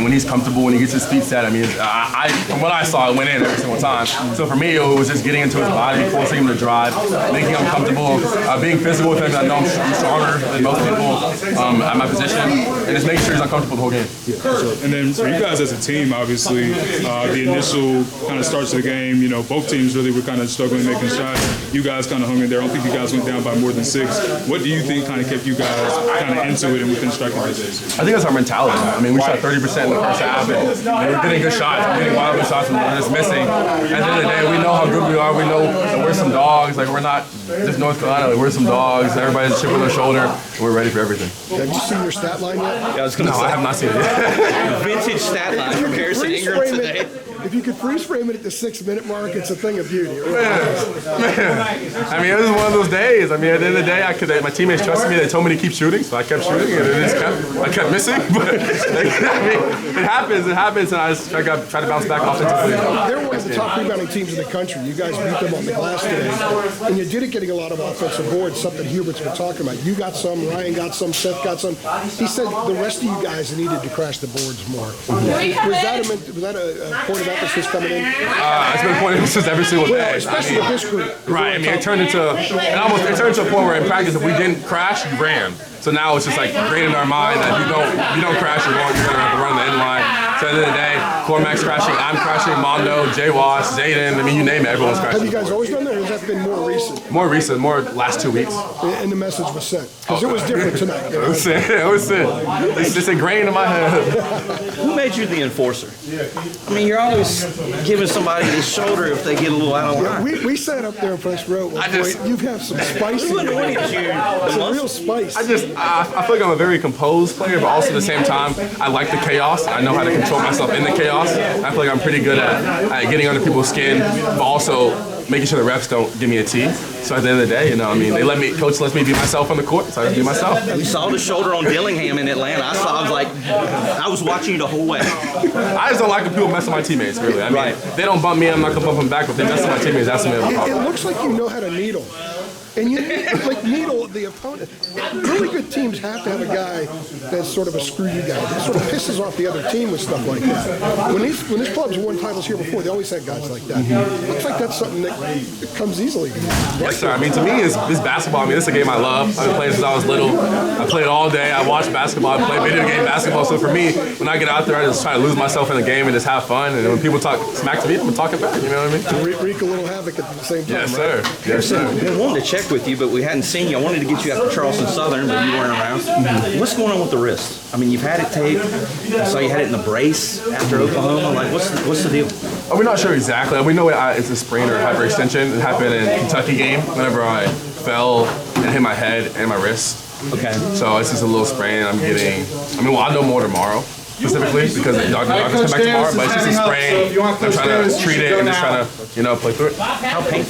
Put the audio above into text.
when he's comfortable, when he gets his feet set, I mean, from what I saw, it went in every single time. So for me, it was just getting into his body, forcing him to drive, making him comfortable, being physical with him. I know I'm stronger than most people at my position, and just making sure he's uncomfortable the whole game. Yeah, for sure. And then for you guys as a team, obviously, the initial kind of starts of the game, you know, both teams really were kind of struggling making shots. You guys kind of hung in there. I don't think you guys went down by more than 6. What do you think kind of kept you guys kind of into it and within striking distance? I think that's our mentality. I mean, we shot 30% in the first half, and we're getting good shots. We're getting wild good shots, and we're just missing. At the end of the day, we know how good we are. We know that we're some dogs. Like, we're not just North Carolina. Like, we're some dogs. Everybody's a chip on their shoulder, and we're ready for everything. Have you seen your stat line yet? Yeah, I was going to say. I have not seen it yet. Vintage stat line from Harrison Ingram today. If you could freeze frame it at the 6-minute mark, it's a thing of beauty. Man. I mean, it was one of those days. I mean, at the end of the day, my teammates trusted me. They told me to keep shooting, so I kept shooting, and I kept missing. But I mean, it happens, and I just try to bounce back offensively. They're one of the top rebounding teams in the country. You guys beat them on the glass today, and you did it getting a lot of offensive boards, something Hubert's been talking about. You got some, Ryan got some, Seth got some. He said the rest of you guys needed to crash the boards more. Was that a point of emphasis coming in? It's been a point of emphasis every single day. Especially with this group. Right. I mean, it turned into a point where in practice, if we didn't crash, you ran. So now it's just like ingrained in our mind that if you don't crash, you're going to have to run the end line. So at the end of the day, Cormac's crashing, I'm crashing, Mondo, Jay Wash, Zayden. I mean, you name it, everyone's crashing. Have you guys always done that, or has that been more recent? More recent, more last 2 weeks. And the message was sent. Because it was different tonight. It was sent. It's just ingrained in my head. Who made you the enforcer? I mean, you're always giving somebody the shoulder if they get a little out of line. We sat up there in press row. You have some spice. Who anointed you the most? Real spice. I feel like I'm a very composed player, but also at the same time, I like the chaos. I know how to control myself in the chaos. I feel like I'm pretty good at getting under people's skin, but also making sure the refs don't give me a T. So at the end of the day, you know, I mean, coach lets me be myself on the court, so I just be myself. We saw the shoulder on Dillingham in Atlanta. I was watching you the whole way. I just don't like when people mess with my teammates, really. I mean, they don't bump me, I'm not gonna bump them back, but if they mess with my teammates, that's me. It looks like you know how to needle. And you like needle the opponent. Really good teams have to have a guy that's sort of a screw you guy. That sort of pisses off the other team with stuff like that. When this club's won titles here before, they always had guys like that. Looks like that's something that comes easily. Yes, sir. I mean, to me, it's basketball. I mean, this is a game I love. I've been playing since I was little. I played all day. I watch basketball. I play video game basketball. So for me, when I get out there, I just try to lose myself in the game and just have fun. And when people talk smack to me, I'm talking back. You know what I mean? Wreak a little havoc at the same time. Yes, sir. Right? Yes, sir. I wanted to check with you, but we hadn't seen you. I wanted to get you after Charleston Southern, but you weren't around. What's going on with the wrist? I mean, you've had it taped. I saw you had it in the brace after Oklahoma. Like, what's the deal? We're not sure exactly. We know it's a sprain or hyperextension. It happened in the Kentucky game whenever I fell and hit my head and my wrist. Okay. So it's just a little sprain I'm getting. I'll know more tomorrow. Specifically because the doctors come back tomorrow, but it's just a sprain. I'm trying to treat it and just trying to, play through it. How painful